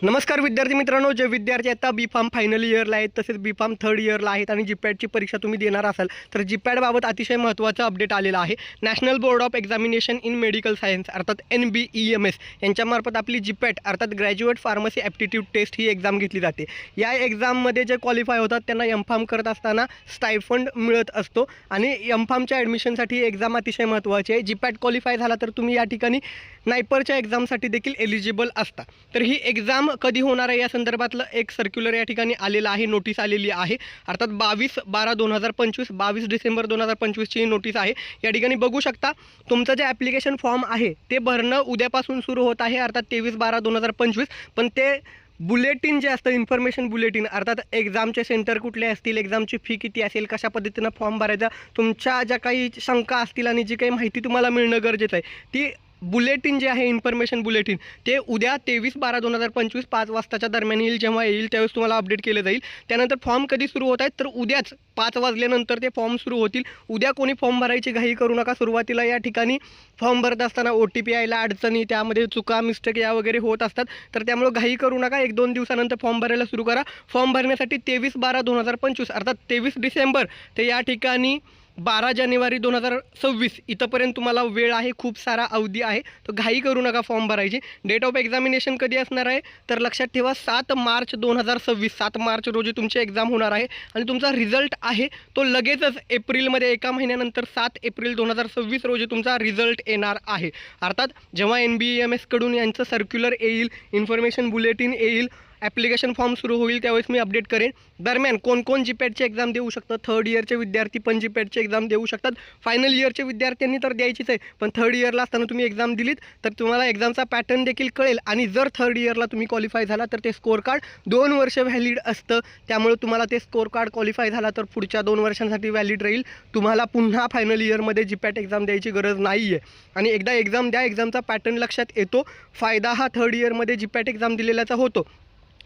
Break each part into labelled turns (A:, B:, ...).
A: नमस्कार विद्यार्थी मित्रांनो, जे विद्यार्थी आता बी.फार्म फायनल इयरला आहेत तसेच बी.फार्म थर्ड इयरला आहेत आणि जीपॅटची परीक्षा तुम्ही देणार असाल तर जीपॅटबाबत अतिशय महत्त्वाचा अपडेट आलेला आहे। National board of examination in medical science अर्थात NBEMS यांच्यामार्फत आपली जीपॅट अर्थात ग्रॅज्युएट फार्मसी ॲप्टिट्यूड टेस्ट ही एक्झाम घेतली जाते। या एक्झाममध्ये जे क्वालिफाय होतात त्यांना M.Pharm करत असताना स्टायफंड मिळत असतो आणि M.Pharmच्या ॲडमिशनसाठी एक्झाम अतिशय महत्त्वाची आहे। जीपॅट क्वालिफाय झाला तर तुम्ही या ठिकाणी नायपरच्या एक्झामसाठी देखील एलिजिबल असता। तर ही एक्झाम कधी होणार आहे या संदर्भातलं एक सर्क्युलर या ठिकाणी आलेलं आहे, नोटीस आलेली आहे। अर्थात 22/12/2025 22 डिसेंबर 2025ची नोटीस आहे। या ठिकाणी बघू शकता तुमचं जे ॲप्लिकेशन फॉर्म आहे ते भरणं उद्यापासून सुरू होत आहे अर्थात 23/12/2025। पण ते बुलेटिन जे असतं इन्फॉर्मेशन बुलेटिन अर्थात एक्झामचे सेंटर कुठले असतील, एक्झामची फी किती असेल, कशा पद्धतीनं फॉर्म भरायचा, तुमच्या ज्या काही शंका असतील आणि जी काही माहिती तुम्हाला मिळणं गरजेचं आहे ती बुलेटिन जे आहे इन्फॉर्मेशन बुलेटिन ते उद्या 23/12/2025 5 वाजताच्या दरम्यान येईल। जेव्हा येईल त्यावेळेस तुम्हाला अपडेट केलं जाईल। त्यानंतर फॉर्म कधी सुरू होत आहेत तर उद्याच 5 वाजल्यानंतर ते फॉर्म सुरू होतील। उद्या कोणी फॉर्म भरायची घाई करू नका। सुरुवातीला या ठिकाणी फॉर्म भरत असताना OTP यायला अडचणी, त्यामध्ये चुका मिस्टेक या वगैरे होत असतात, तर त्यामुळे घाई करू नका। 1-2 दिवसानंतर फॉर्म भरायला सुरू करा। फॉर्म भरण्यासाठी 23/12/2025 अर्थात 23 डिसेंबर ते या ठिकाणी 12 जानेवारी 2026 इथंपर्यंत तुम्हाला वेळ आहे, खूप सारा अवधी आहे, तर घाई करू नका फॉर्म भरायची। डेट ऑफ एक्झामिनेशन कधी असणार आहे तर लक्षात ठेवा 7 मार्च 2026 7 मार्च रोजी तुमची एक्झाम होणार आहे आणि तुमचा रिझल्ट आहे तो लगेचच एप्रिलमध्ये 1 महिन्यानंतर 7 एप्रिल 2026 रोजी तुमचा रिझल्ट येणार आहे। अर्थात जेव्हा NBEMS कडून यांचं सर्क्युलर येईल, इन्फॉर्मेशन बुलेटिन येईल, ॲप्लिकेशन फॉर्म सुरू होईल त्यावेळेस मी अपडेट करेन। दरम्यान कोण जीपॅटची एक्झाम देऊ शकतं, थर्ड इयरचे विद्यार्थी पण जीपॅटची एक्झाम देऊ शकतात। फायनल इयरचे विद्यार्थ्यांनी तर द्यायचीच आहे, पण थर्ड इयरला असताना तुम्ही एक्झाम दिलीत तर तुम्हाला एक्झामचा पॅटर्न देखील कळेल आणि जर थर्ड इयरला तुम्ही क्वालिफाय झाला तर ते स्कोअर कार्ड 2 वर्ष व्हॅलिड असतं। त्यामुळे तुम्हाला ते स्कोअर कार्ड क्वालिफाय झाला तर पुढच्या 2 वर्षांसाठी व्हॅलिड राहील। तुम्हाला पुन्हा फायनल इयरमध्ये जीपॅट एक्झाम द्यायची गरज नाही आहे आणि एकदा एक्झाम द्या, एक्झामचा पॅटर्न लक्षात येतो। फायदा हा थर्ड इयरमध्ये जीपॅट एक्झाम दिलेल्याचा होतो।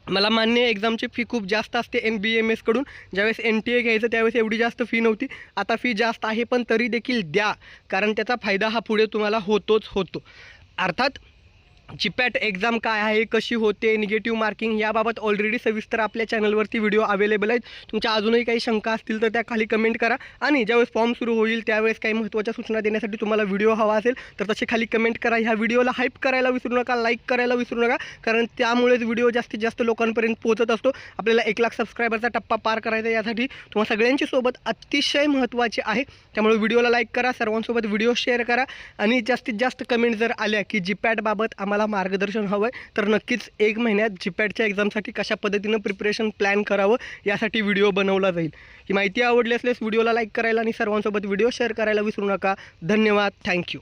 A: मला मान्य आहे एक्झामची फी खूप जास्त असते NBEMS कडून। ज्यावेळेस NTA घ्यायचं त्यावेळेस एवढी जास्त फी नव्हती, आता फी जास्त आहे, पण तरी देखील द्या कारण त्याचा फायदा हा पुढे तुम्हाला होतोच होतो। अर्थात जीपॅट एक्झाम काय आहे, कशी होते, निगेटिव्ह मार्किंग याबाबत ऑलरेडी सविस्तर आपल्या चॅनलवरती व्हिडिओ अवेलेबल आहेत। तुमच्या अजूनही काही शंका असतील तर त्या खाली कमेंट करा आणि ज्यावेळेस फॉर्म सुरू होईल त्यावेळेस काही महत्त्वाच्या सूचना देण्यासाठी तुम्हाला व्हिडिओ हवा असेल तर तसे खाली कमेंट करा। ह्या व्हिडिओला हाईप करायला विसरू नका, लाईक करायला विसरू नका, कारण त्यामुळेच व्हिडिओ जास्तीत जास्त लोकांपर्यंत पोहोचत असतो। आपल्याला 1 लाख सबस्क्रायबरचा टप्पा पार करायचा, यासाठी तुम्हाला सगळ्यांची सोबत अतिशय महत्त्वाची आहे। त्यामुळे व्हिडिओला लाईक करा, सर्वांसोबत व्हिडिओ शेअर करा आणि जास्तीत जास्त कमेंट जर आल्या की जीपॅटबाबत आम्हाला मार्गदर्शन हवं आहे तर नक्कीच 1 महिन्यात जीपॅटच्या एक्झामसाठी कशा पद्धतीनं प्रिपरेशन प्लॅन करावं यासाठी व्हिडिओ बनवला जाईल। ही माहिती आवडली असल्यास व्हिडिओला लाईक करायला आणि सर्वांसोबत व्हिडिओ शेअर करायला विसरू नका। धन्यवाद, थँक्यू।